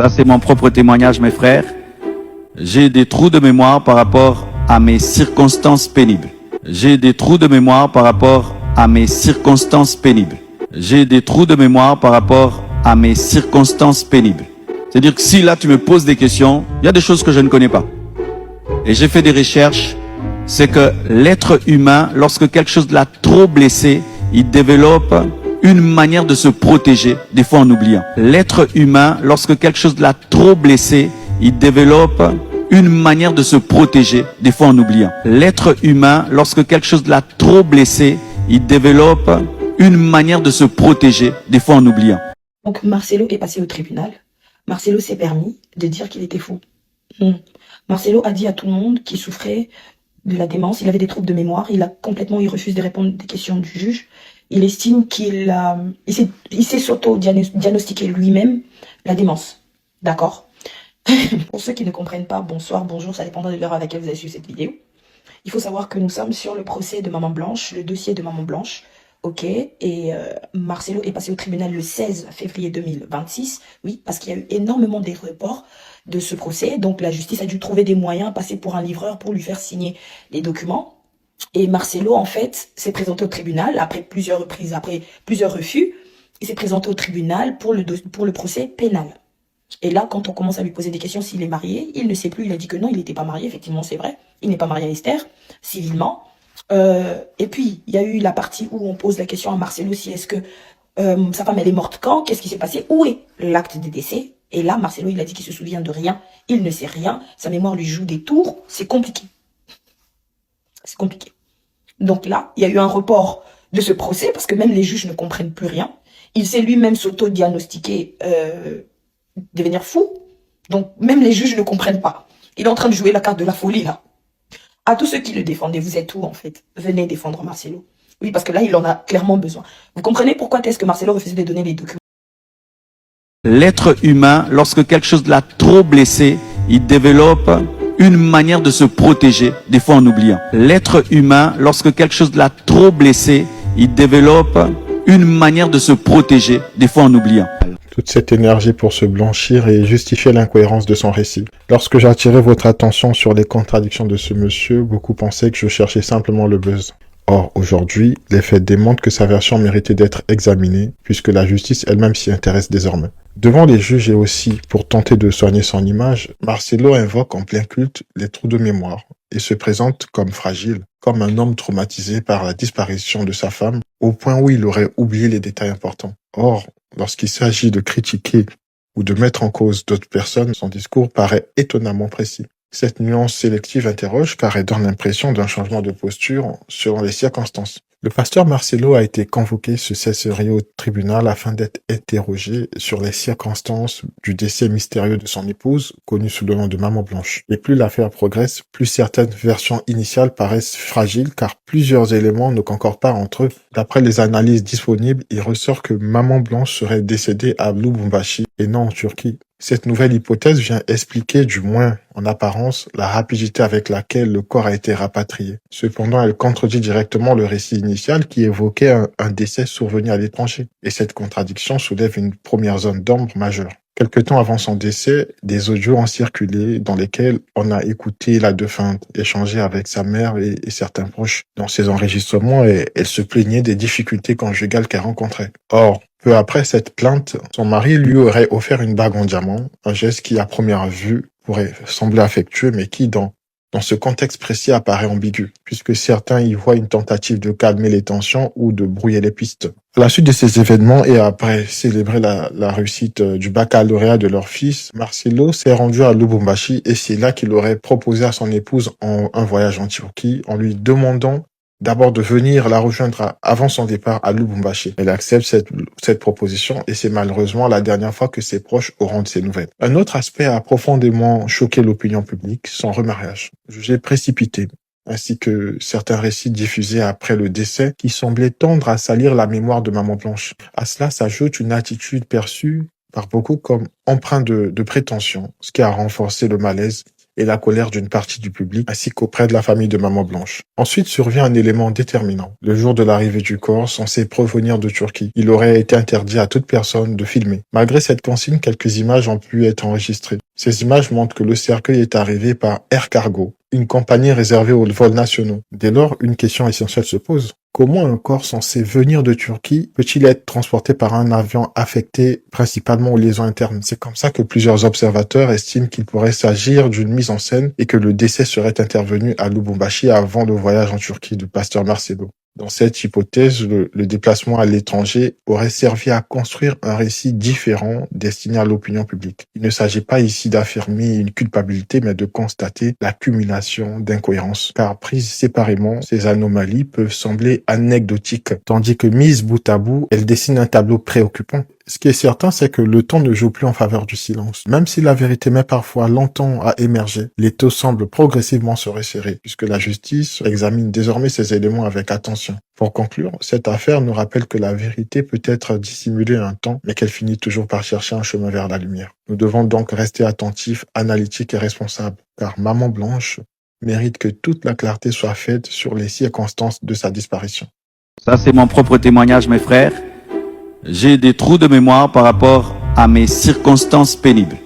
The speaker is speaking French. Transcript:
Ça, c'est mon propre témoignage, mes frères. J'ai des trous de mémoire par rapport à mes circonstances pénibles. J'ai des trous de mémoire par rapport à mes circonstances pénibles. J'ai des trous de mémoire par rapport à mes circonstances pénibles. C'est-à-dire que si là, tu me poses des questions, il y a des choses que je ne connais pas. Et j'ai fait des recherches. C'est que l'être humain, lorsque quelque chose l'a trop blessé, il développe une manière de se protéger, des fois en oubliant. L'être humain, lorsque quelque chose l'a trop blessé, il développe une manière de se protéger, des fois en oubliant. L'être humain, lorsque quelque chose l'a trop blessé, il développe une manière de se protéger, des fois en oubliant. Donc Marcelo est passé au tribunal. Marcelo s'est permis de dire qu'il était fou. Marcelo a dit à tout le monde qu'il souffrait de la démence, il avait des troubles de mémoire, il refuse de répondre des questions du juge. Il estime qu'il s'est s'auto-diagnostiqué lui-même la démence. D'accord? Pour ceux qui ne comprennent pas, bonsoir, bonjour, ça dépendra de l'heure à laquelle vous avez suivi cette vidéo. Il faut savoir que nous sommes sur le procès de Maman Blanche, le dossier de Maman Blanche. Ok, et Marcelo est passé au tribunal le 16 février 2026. Oui, parce qu'il y a eu énormément de reports de ce procès. Donc la justice a dû trouver des moyens, passer pour un livreur pour lui faire signer les documents. Et Marcelo, en fait, s'est présenté au tribunal après plusieurs reprises, après plusieurs refus. Il s'est présenté au tribunal pour le procès pénal. Et là, quand on commence à lui poser des questions s'il est marié, il ne sait plus. Il a dit que non, il n'était pas marié. Effectivement, c'est vrai. Il n'est pas marié à Esther, civilement. Et puis, il y a eu la partie où on pose la question à Marcelo si est-ce que sa femme, elle est morte quand? Qu'est-ce qui s'est passé? Où est l'acte de décès? Et là, Marcelo, il a dit qu'il se souvient de rien. Il ne sait rien. Sa mémoire lui joue des tours. C'est compliqué. C'est compliqué. Donc là, il y a eu un report de ce procès parce que même les juges ne comprennent plus rien. Il s'est lui-même s'auto-diagnostiqué devenir fou. Donc même les juges ne comprennent pas. Il est en train de jouer la carte de la folie là. À tous ceux qui le défendaient, vous êtes où en fait? Venez défendre Marcelo. Oui, parce que là, il en a clairement besoin. Vous comprenez pourquoi est-ce que Marcelo refusait de donner les documents? L'être humain, lorsque quelque chose l'a trop blessé, il développe une manière de se protéger, des fois en oubliant. L'être humain, lorsque quelque chose l'a trop blessé, il développe une manière de se protéger, des fois en oubliant. Toute cette énergie pour se blanchir et justifier l'incohérence de son récit. Lorsque j'attirais votre attention sur les contradictions de ce monsieur, beaucoup pensaient que je cherchais simplement le buzz. Or, aujourd'hui, les faits démontrent que sa version méritait d'être examinée, puisque la justice elle-même s'y intéresse désormais. Devant les juges et aussi pour tenter de soigner son image, Marcelo invoque en plein culte les trous de mémoire et se présente comme fragile, comme un homme traumatisé par la disparition de sa femme, au point où il aurait oublié les détails importants. Or, lorsqu'il s'agit de critiquer ou de mettre en cause d'autres personnes, son discours paraît étonnamment précis. Cette nuance sélective interroge car elle donne l'impression d'un changement de posture selon les circonstances. Le pasteur Marcelo a été convoqué ce 16 février au tribunal afin d'être interrogé sur les circonstances du décès mystérieux de son épouse, connue sous le nom de Maman Blanche. Et plus l'affaire progresse, plus certaines versions initiales paraissent fragiles car plusieurs éléments ne concordent pas entre eux. D'après les analyses disponibles, il ressort que Maman Blanche serait décédée à Lubumbashi et non en Turquie. Cette nouvelle hypothèse vient expliquer, du moins en apparence, la rapidité avec laquelle le corps a été rapatrié. Cependant, elle contredit directement le récit initial qui évoquait un décès survenu à l'étranger. Et cette contradiction soulève une première zone d'ombre majeure. Quelque temps avant son décès, des audios ont circulé dans lesquels on a écouté la défunte échanger avec sa mère et certains proches. Dans ces enregistrements, elle se plaignait des difficultés conjugales qu'elle rencontrait. Or, peu après cette plainte, son mari lui aurait offert une bague en diamant, un geste qui à première vue pourrait sembler affectueux mais qui dans ce contexte précis apparaît ambigu, puisque certains y voient une tentative de calmer les tensions ou de brouiller les pistes. À la suite de ces événements et après célébrer la réussite du baccalauréat de leur fils, Marcelo s'est rendu à Lubumbashi et c'est là qu'il aurait proposé à son épouse un voyage en Turquie en lui demandant d'abord de venir la rejoindre avant son départ à Lubumbashi. Elle accepte cette proposition et c'est malheureusement la dernière fois que ses proches auront de ses nouvelles. Un autre aspect a profondément choqué l'opinion publique, son remariage, jugé précipité, ainsi que certains récits diffusés après le décès qui semblaient tendre à salir la mémoire de Maman Blanche. À cela s'ajoute une attitude perçue par beaucoup comme empreinte de prétention, ce qui a renforcé le malaise et la colère d'une partie du public, ainsi qu'auprès de la famille de Maman Blanche. Ensuite survient un élément déterminant. Le jour de l'arrivée du corps, censé provenir de Turquie, il aurait été interdit à toute personne de filmer. Malgré cette consigne, quelques images ont pu être enregistrées. Ces images montrent que le cercueil est arrivé par Air Cargo, une compagnie réservée aux vols nationaux. Dès lors, une question essentielle se pose. Comment un corps censé venir de Turquie peut-il être transporté par un avion affecté principalement aux liaisons internes? C'est comme ça que plusieurs observateurs estiment qu'il pourrait s'agir d'une mise en scène et que le décès serait intervenu à Lubumbashi avant le voyage en Turquie du pasteur Marcelo. Dans cette hypothèse, le déplacement à l'étranger aurait servi à construire un récit différent destiné à l'opinion publique. Il ne s'agit pas ici d'affirmer une culpabilité, mais de constater l'accumulation d'incohérences. Car prises séparément, ces anomalies peuvent sembler anecdotiques, tandis que mises bout à bout, elles dessinent un tableau préoccupant. Ce qui est certain, c'est que le temps ne joue plus en faveur du silence. Même si la vérité met parfois longtemps à émerger, l'étau semble progressivement se resserrer, puisque la justice examine désormais ces éléments avec attention. Pour conclure, cette affaire nous rappelle que la vérité peut être dissimulée un temps, mais qu'elle finit toujours par chercher un chemin vers la lumière. Nous devons donc rester attentifs, analytiques et responsables, car Maman Blanche mérite que toute la clarté soit faite sur les circonstances de sa disparition. Ça, c'est mon propre témoignage, mes frères. J'ai des trous de mémoire par rapport à mes circonstances pénibles.